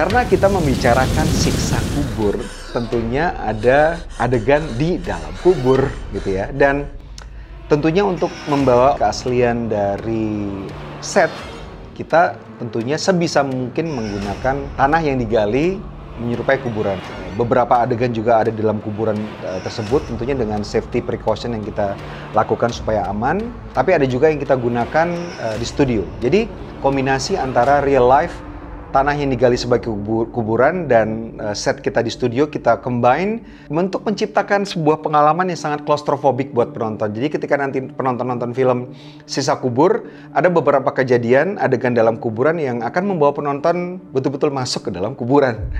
Karena kita membicarakan siksa kubur, tentunya ada adegan di dalam kubur gitu ya. Dan tentunya untuk membawa keaslian dari set, kita tentunya sebisa mungkin menggunakan tanah yang digali menyerupai kuburan. Beberapa adegan juga ada di dalam kuburan tersebut, tentunya dengan safety precaution yang kita lakukan supaya aman. Tapi ada juga yang kita gunakan di studio. Jadi kombinasi antara real life, tanah yang digali sebagai kuburan, dan set kita di studio kita combine untuk menciptakan sebuah pengalaman yang sangat claustrophobic buat penonton. Jadi ketika nanti penonton nonton film Siksa Kubur, ada beberapa kejadian adegan dalam kuburan yang akan membawa penonton betul-betul masuk ke dalam kuburan.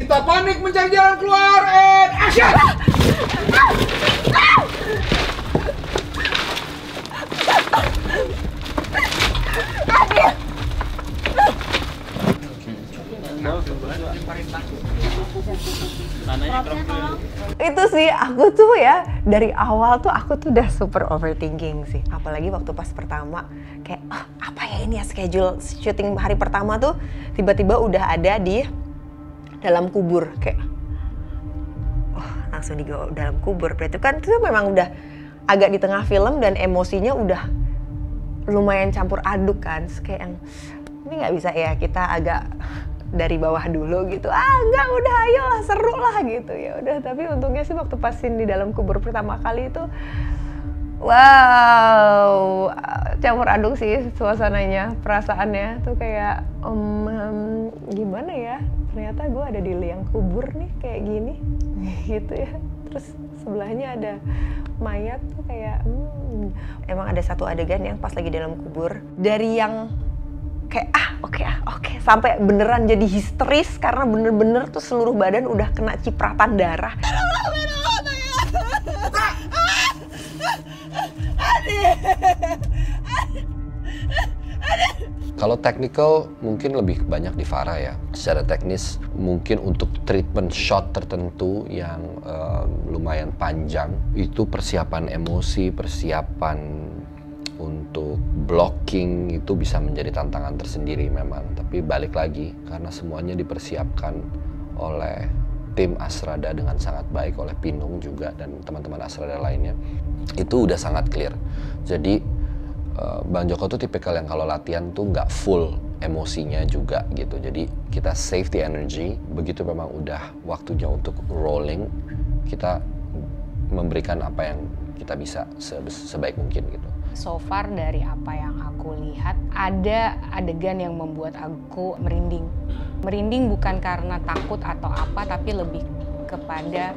Kita panik mencari jalan keluar, and action! Itu sih aku tuh ya dari awal tuh aku tuh udah super overthinking sih, apalagi waktu pas pertama kayak apa ya ini ya, schedule syuting hari pertama tuh tiba-tiba udah ada di dalam kubur, kayak langsung di dalam kubur. Berarti kan itu memang udah agak di tengah film dan emosinya udah lumayan campur aduk kan. Terus kayak yang ini nggak bisa ya kita agak dari bawah dulu gitu, enggak, udah ayolah, seru lah gitu. Ya udah, tapi untungnya sih waktu pas scene di dalam kubur pertama kali itu wow, campur aduk sih suasananya, perasaannya tuh kayak gimana ya, ternyata gue ada di liang kubur nih kayak gini gitu ya. Terus sebelahnya ada mayat tuh kayak emang ada satu adegan yang pas lagi dalam kubur, dari yang kayak oke, sampai beneran jadi histeris karena bener-bener tuh seluruh badan udah kena cipratan darah. Kalau technical mungkin lebih banyak di Farah ya. Secara teknis mungkin untuk treatment shot tertentu yang lumayan panjang, itu persiapan emosi, persiapan untuk blocking itu bisa menjadi tantangan tersendiri memang. Tapi balik lagi, karena semuanya dipersiapkan oleh tim Asrada dengan sangat baik, oleh Pinung juga dan teman-teman Asrada lainnya, itu udah sangat clear. Jadi Bang Joko tuh tipikal yang kalau latihan tuh nggak full emosinya juga gitu. Jadi kita save the energy, begitu memang udah waktunya untuk rolling, kita memberikan apa yang kita bisa sebaik mungkin gitu. So far dari apa yang aku lihat, ada adegan yang membuat aku merinding. Merinding bukan karena takut atau apa, tapi lebih kepada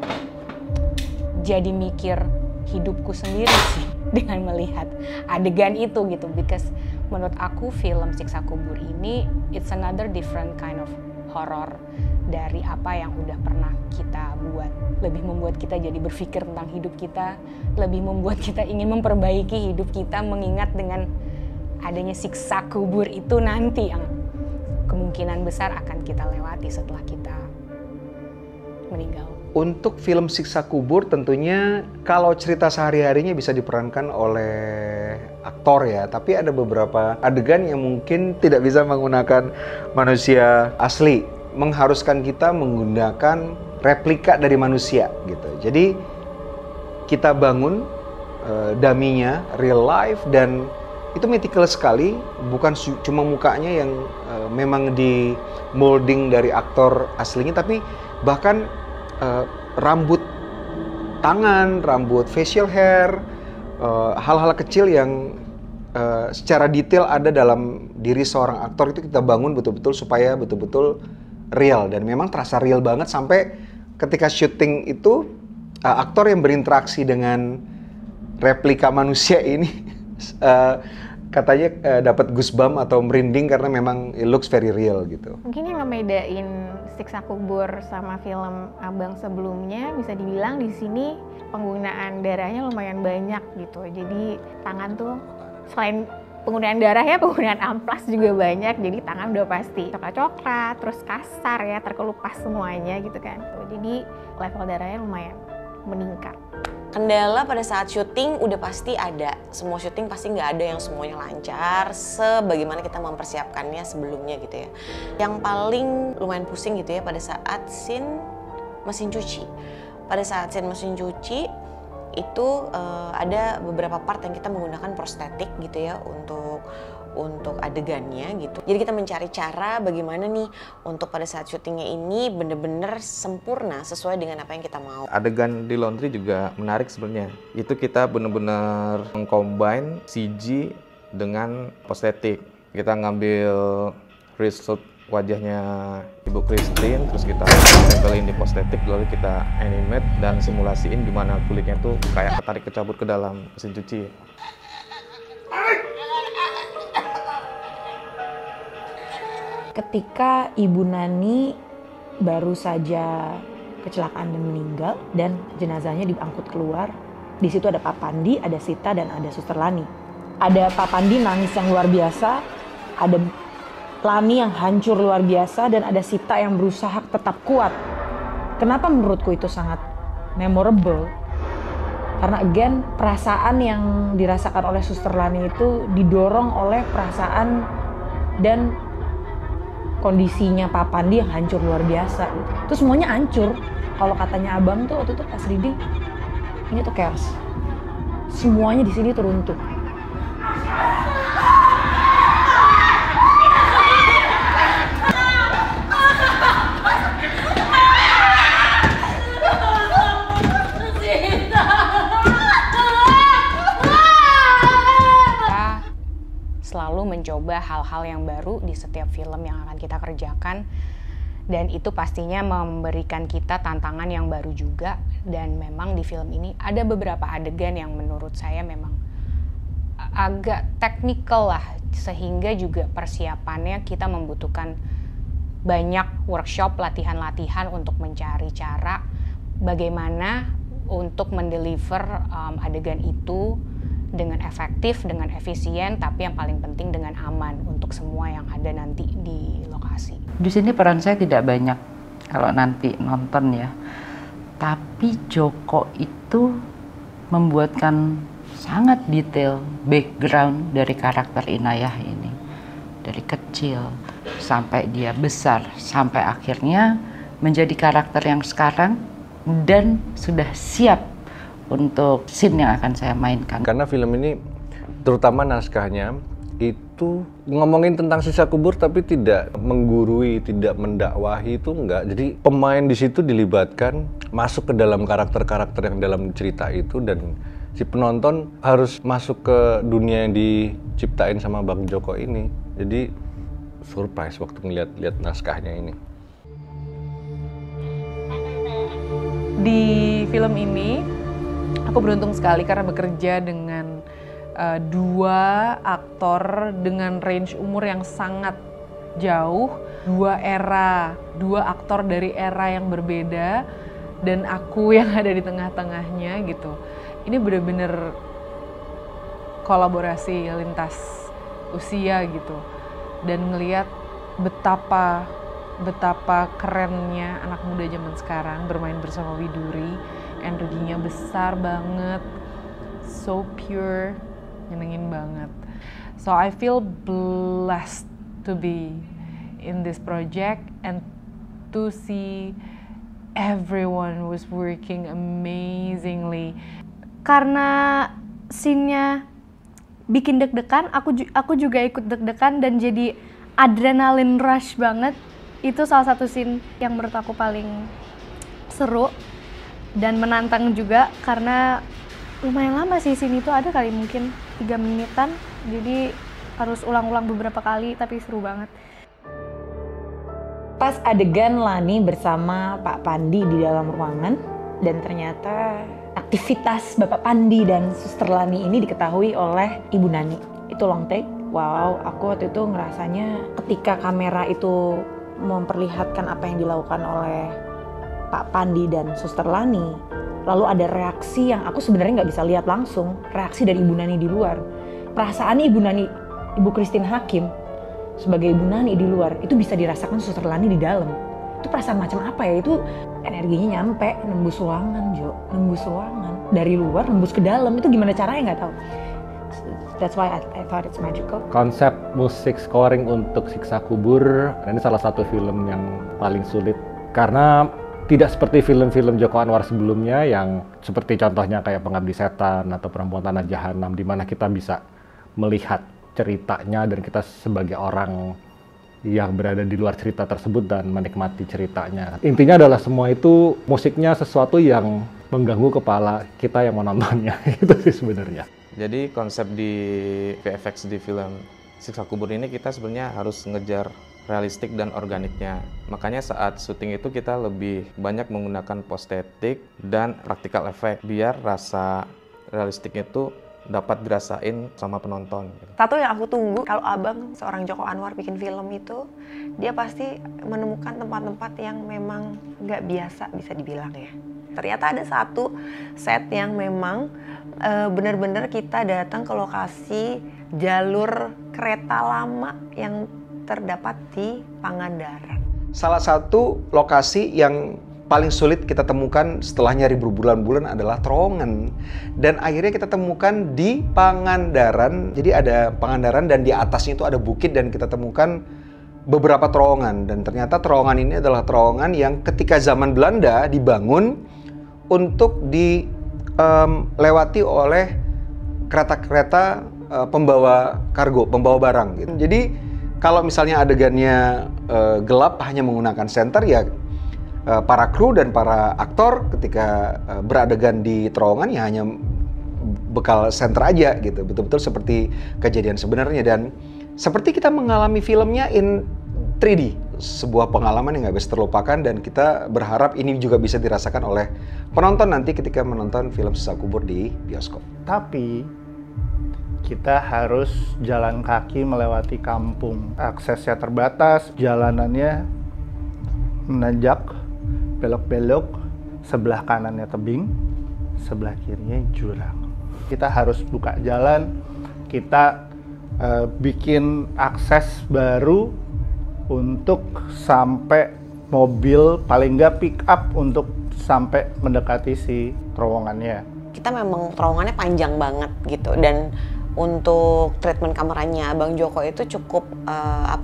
jadi mikir hidupku sendiri sih dengan melihat adegan itu gitu. Because menurut aku film Siksa Kubur ini it's another different kind of horror dari apa yang udah pernah kita buat. Lebih membuat kita jadi berpikir tentang hidup kita, lebih membuat kita ingin memperbaiki hidup kita mengingat dengan adanya siksa kubur itu nanti yang kemungkinan besar akan kita lewati setelah kita meninggal. Untuk film Siksa Kubur tentunya kalau cerita sehari-harinya bisa diperankan oleh aktor ya, tapi ada beberapa adegan yang mungkin tidak bisa menggunakan manusia asli, mengharuskan kita menggunakan replika dari manusia gitu. Jadi kita bangun dummy-nya real life dan itu meticulous sekali, bukan cuma mukanya yang memang di molding dari aktor aslinya, tapi bahkan rambut tangan, rambut facial hair, hal-hal kecil yang secara detail ada dalam diri seorang aktor itu kita bangun betul-betul supaya betul-betul real, dan memang terasa real banget sampai ketika syuting itu aktor yang berinteraksi dengan replika manusia ini katanya dapat goosebump atau merinding karena memang it looks very real gitu. Mungkin yang ngebedain Siksa Kubur sama film Abang sebelumnya bisa dibilang di sini penggunaan darahnya lumayan banyak gitu. Jadi tangan tuh selain penggunaan darah ya, penggunaan amplas juga banyak. Jadi tangan udah pasti coklat-coklat, terus kasar ya, terkelupas semuanya gitu kan. Jadi level darahnya lumayan meningkat. Kendala pada saat syuting udah pasti ada. Semua syuting pasti nggak ada yang semuanya lancar sebagaimana kita mempersiapkannya sebelumnya gitu ya. Yang paling lumayan pusing gitu ya pada saat scene mesin cuci. Pada saat scene mesin cuci itu ada beberapa part yang kita menggunakan prostetik gitu ya untuk adegannya gitu. Jadi kita mencari cara bagaimana nih untuk pada saat syutingnya ini bener-bener sempurna sesuai dengan apa yang kita mau. Adegan di laundry juga menarik sebenarnya. Itu kita bener-bener mengcombine CG dengan prostetik. Kita ngambil result wajahnya Ibu Christine, terus kita tempelin di prostetik, lalu kita animate dan simulasiin gimana kulitnya tuh kayak ketarik kecabut ke dalam mesin cuci. Ketika Ibu Nani baru saja kecelakaan dan meninggal dan jenazahnya diangkut keluar, di situ ada Pak Pandi, ada Sita, dan ada Suster Lani. Ada Pak Pandi nangis yang luar biasa, ada Lani yang hancur luar biasa, dan ada Sita yang berusaha tetap kuat. Kenapa menurutku itu sangat memorable? Karena again, perasaan yang dirasakan oleh Suster Lani itu didorong oleh perasaan dan kondisinya Pak Pandi yang hancur luar biasa. Itu semuanya hancur. Kalau katanya Abang tuh waktu itu pas reading, ini tuh chaos. Semuanya di sini tuh runtuh. Selalu mencoba hal-hal yang baru di setiap film yang akan kita kerjakan, dan itu pastinya memberikan kita tantangan yang baru juga. Dan memang di film ini ada beberapa adegan yang menurut saya memang agak teknikal lah, sehingga juga persiapannya kita membutuhkan banyak workshop, latihan-latihan untuk mencari cara bagaimana untuk mendeliver adegan itu dengan efektif, dengan efisien, tapi yang paling penting dengan aman untuk semua yang ada nanti di lokasi. Di sini peran saya tidak banyak kalau nanti nonton ya, tapi Joko itu membuatkan sangat detail background dari karakter Inayah ini, dari kecil sampai dia besar, sampai akhirnya menjadi karakter yang sekarang dan sudah siap untuk scene yang akan saya mainkan. Karena film ini, terutama naskahnya, itu ngomongin tentang sisa kubur tapi tidak menggurui, tidak mendakwahi, itu enggak. Jadi pemain di situ dilibatkan, masuk ke dalam karakter-karakter yang dalam cerita itu, dan si penonton harus masuk ke dunia yang diciptain sama Bang Joko ini. Jadi surprise waktu ngeliat naskahnya ini. Di film ini aku beruntung sekali karena bekerja dengan dua aktor dengan range umur yang sangat jauh, dua aktor dari era yang berbeda, dan aku yang ada di tengah-tengahnya gitu. Ini benar-benar kolaborasi lintas usia gitu, dan ngelihat betapa kerennya anak muda zaman sekarang bermain bersama Widuri. Energinya besar banget, so pure, nyenengin banget. So I feel blessed to be in this project and to see everyone was working amazingly. Karena scene-nya bikin deg-degan, aku juga ikut deg-degan dan jadi adrenalin rush banget. Itu salah satu scene yang menurut aku paling seru dan menantang juga, karena lumayan lama sih scene itu, ada kali mungkin 3 menitan, jadi harus ulang-ulang beberapa kali, tapi seru banget. Pas adegan Lani bersama Pak Pandi di dalam ruangan, dan ternyata aktivitas Bapak Pandi dan Suster Lani ini diketahui oleh Ibu Nani. Itu long take. Wow, aku waktu itu ngerasanya ketika kamera itu memperlihatkan apa yang dilakukan oleh Pak Pandi dan Suster Lani, lalu ada reaksi yang aku sebenarnya nggak bisa lihat langsung, reaksi dari Ibu Nani di luar. Perasaannya Ibu Christine Hakim sebagai Ibu Nani di luar, itu bisa dirasakan Suster Lani di dalam. Itu perasaan macam apa ya? Itu energinya nyampe, nembus ruangan, Jo, nembus ruangan. dari luar nembus ke dalam. Itu gimana caranya nggak tahu. That's why I thought it's magical. Konsep musik scoring untuk Siksa Kubur, ini salah satu film yang paling sulit karena tidak seperti film-film Joko Anwar sebelumnya yang seperti contohnya kayak Pengabdi Setan atau Perempuan Tanah Jahanam, di mana kita bisa melihat ceritanya dan kita sebagai orang yang berada di luar cerita tersebut dan menikmati ceritanya. Intinya adalah semua itu musiknya sesuatu yang mengganggu kepala kita yang menontonnya. Itu sih sebenarnya. Jadi konsep di VFX di film Siksa Kubur ini kita sebenarnya harus ngejar realistik dan organiknya. Makanya saat syuting itu kita lebih banyak menggunakan postetik dan practical effect biar rasa realistiknya itu dapat dirasain sama penonton. Satu yang aku tunggu kalau Abang seorang Joko Anwar bikin film itu, dia pasti menemukan tempat-tempat yang memang nggak biasa bisa dibilang ya. Ternyata ada satu set yang memang benar-benar kita datang ke lokasi jalur kereta lama yang terdapat di Pangandaran. Salah satu lokasi yang paling sulit kita temukan setelah nyari berbulan-bulan adalah terowongan. Dan akhirnya kita temukan di Pangandaran. Jadi ada Pangandaran dan di atasnya itu ada bukit dan kita temukan beberapa terowongan. Dan ternyata terowongan ini adalah terowongan yang ketika zaman Belanda dibangun untuk dilewati oleh kereta-kereta pembawa kargo, pembawa barang gitu. Jadi kalau misalnya adegannya gelap hanya menggunakan senter ya para kru dan para aktor ketika beradegan di terowongan ya hanya bekal senter aja gitu. Betul-betul seperti kejadian sebenarnya dan seperti kita mengalami filmnya in 3D. Sebuah pengalaman yang nggak bisa terlupakan dan kita berharap ini juga bisa dirasakan oleh penonton nanti ketika menonton film Siksa Kubur di bioskop. Tapi kita harus jalan kaki melewati kampung. Aksesnya terbatas, jalanannya menanjak, belok-belok, sebelah kanannya tebing, sebelah kirinya jurang. Kita harus buka jalan, kita bikin akses baru untuk sampai mobil, paling nggak pick up untuk sampai mendekati si terowongannya. Kita memang terowongannya panjang banget gitu dan untuk treatment kameranya Bang Joko itu cukup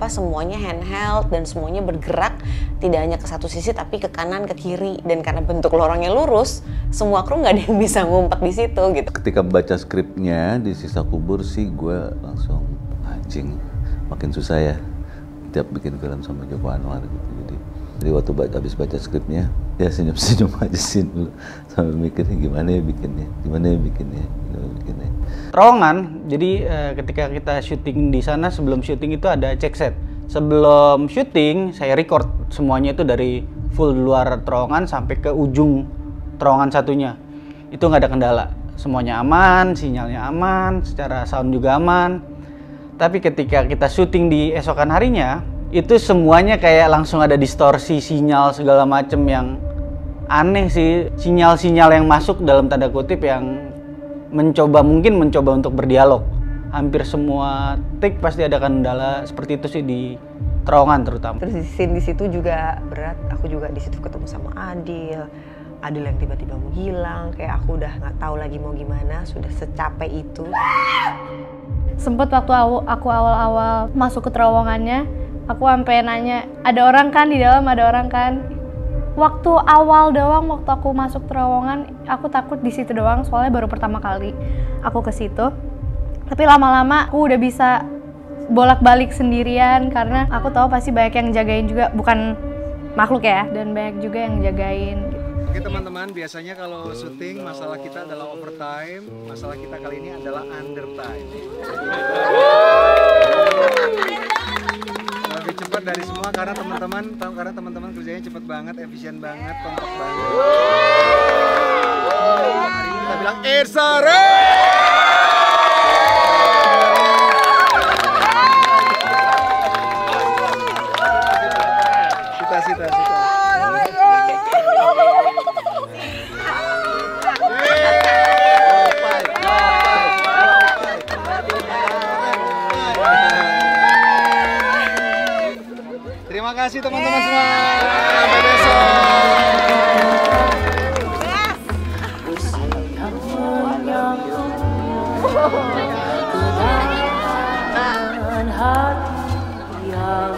semuanya handheld dan semuanya bergerak tidak hanya ke satu sisi tapi ke kanan ke kiri dan karena bentuk lorongnya lurus semua kru nggak ada yang bisa ngumpet di situ gitu. Ketika baca skripnya di Siksa Kubur sih gue langsung anjing makin susah ya tiap bikin film sama Joko Anwar gitu. Jadi waktu habis baca skripnya ya senyum-senyum aja sih dulu sambil mikirnya gimana ya bikinnya. Terowongan, jadi ketika kita syuting di sana sebelum syuting itu ada check set. Sebelum syuting saya record semuanya itu dari full luar terowongan sampai ke ujung terowongan satunya. Itu nggak ada kendala, semuanya aman, sinyalnya aman, secara sound juga aman. Tapi ketika kita syuting di esokan harinya, itu semuanya kayak langsung ada distorsi sinyal segala macem yang aneh sih. Sinyal-sinyal yang masuk dalam tanda kutip yang mungkin mencoba untuk berdialog. Hampir semua take pasti ada kendala seperti itu sih di terowongan terutama. Terus scene di situ juga berat. Aku juga di situ ketemu sama Adil yang tiba-tiba menghilang. Kayak aku udah nggak tahu lagi mau gimana. Sudah secapek itu. Sempet waktu aku awal-awal masuk ke terowongannya, aku sampai nanya, ada orang kan di dalam, ada orang kan? Waktu awal doang, waktu aku masuk terowongan, aku takut di situ doang, soalnya baru pertama kali aku ke situ. Tapi lama-lama aku udah bisa bolak-balik sendirian karena aku tahu pasti banyak yang jagain juga, bukan makhluk ya, dan banyak juga yang jagain. Oke teman-teman, biasanya kalau syuting masalah kita adalah overtime, masalah kita kali ini adalah undertime. Lebih cepat dari semua karena teman-teman kerjanya cepat banget, efisien banget, kompak banget. Hari ini kita bilang it's a race! Sita. Terima kasih teman-teman semua. Sampai besok. Kedatangan hati yang